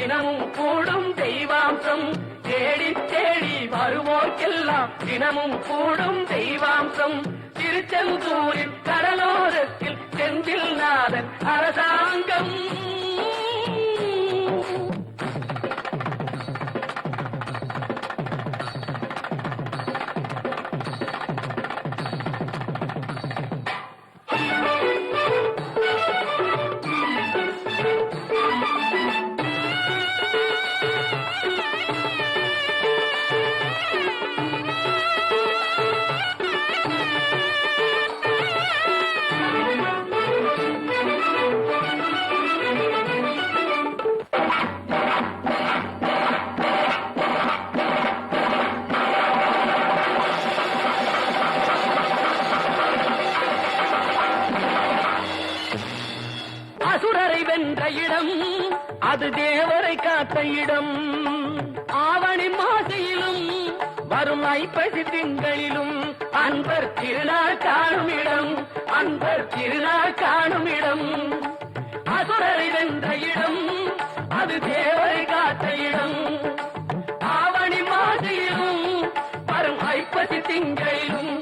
தினமும் கூடும் தெய்வாம்சம் தேடி தேடி வருவோர்க்கெல்லாம் தினமும் கூடும் தெய்வாம்சம் திருச்செந்தூரின் கடலோரத்தில் செந்தில் நாதன் அரசாங்கம். அசுரரை வென்ற இடம் அது தேவரை காத்த இடம். ஆவணி மாசையிலும் வரும் ஐப்பசி திங்களிலும் அன்பர் திருநாள் காணும் இடம், அன்பர் திருநாள் காணும் இடம். அசுரரை வென்ற இடம் அது தேவரை காத்த இடம். ஆவணி மாசையிலும் வரும் ஐப்பசி திங்களிலும்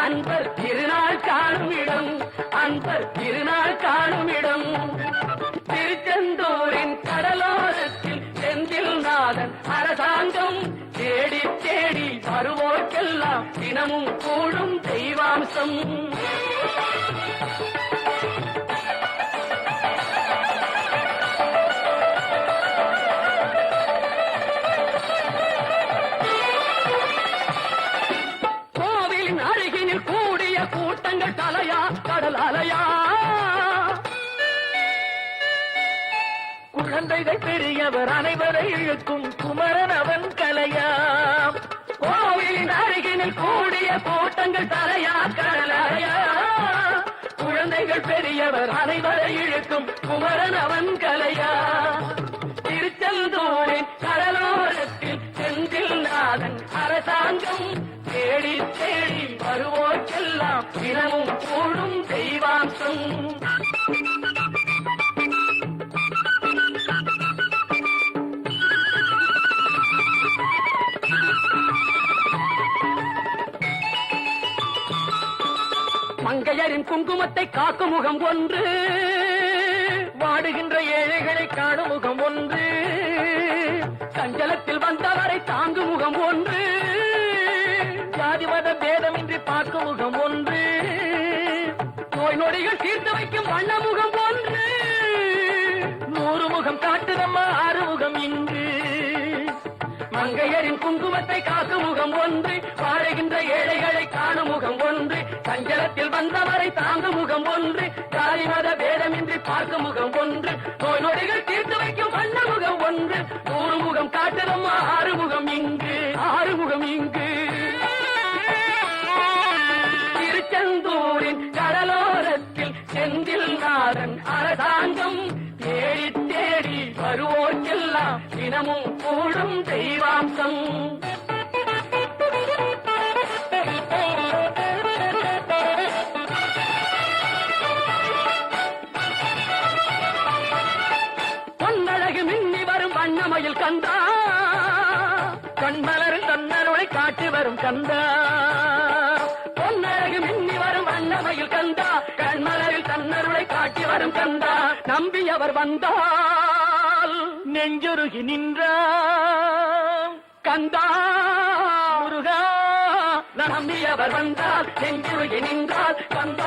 அன்பர் திருநாள் காணும் இடம், அன்பர் திருநாள் காணும் இடம். திருச்செந்தூரின் கடலோரத்தில் செந்தில் நாதன் அரசாங்கம் தேடி தேடி வருவோர்க்கெல்லாம் தினமும் கூடும் தெய்வாம்சம். கோவிலின் அருகினில் கூடிய கூட்டங்கள் தலையா கடல் அலையா. குழந்தைகள் பெரியவர் அனைவரை இழுக்கும் குமரன் அவன் கலையாம். கோவிலின் அருகினில் கூடிய கூட்டங்கள் தலையா கடலையா. குழந்தைகள் பெரியவர் அனைவரை இழுக்கும் குமரன் அவன் கலையா. திருச்செந்தூரின் கடலோரத்தில் செந்தில் நாதன் அரசாங்கம் தேடி தேடி வருவோர்க்கெல்லாம் தினமும் கூடும் தெய்வாம்சம். மங்கையரின் குங்குமத்தை காக்கும் முகம் ஒன்று, வாடுகின்ற ஏழைகளை காணும் முகம் ஒன்று, சஞ்சலத்தில் வந்தவரை தாங்கும் முகம் ஒன்று, ஜாதி மத பேதமின்றி பார்க்கும் முகம் ஒன்று, நோய் நொடிகள் தீர்த்து வைக்கும் வண்ண முகம் ஒன்று, 100 முகம் காட்டுதம்மா 6 முகம் இங்கு. மங்கையரின் குங்குமத்தை காக்கும் முகம் ஒன்று, வாழுகின்ற ஏழைகளை காணும் முகம் ஒன்று, சஞ்சலத்தில் வந்தவரை தாங்கும் முகம் ஒன்று, ஜாதி மத பேதமின்றி பார்க்கும் முகம் ஒன்று, நோய் நொடிகள் தீர்த்து வைக்கும் வண்ண முகம் ஒன்று, 100 முகம் காட்டுதம் 6 முகம் இங்கு, 6 முகம் இங்கு. திருச்செந்தூரின் கடலோரத்தில் செந்தில் நாதன் அரசாங்கம் தேடி தேடி வருவோர்க்கெல்லாம் தினமும் கூடும் தெய்வாம்சம். பொன்னழகு மின்னி வரும் வண்ணமயில் கந்தா, கண்மலரில் தன்னருளை காட்டி வரும் கந்தா. பொன்னழகு மின்னி வரும் வண்ணமயில் கந்தா, கண்மலரில் தன்னருளை காட்டி வரும் கந்தா. நம்பி அவர் வந்தால் நெஞ்சுருகி நின்றான் கந்தா முருகா. நம்பி அவர் வந்தால் நெஞ்சுருகி நின்றால் கந்தா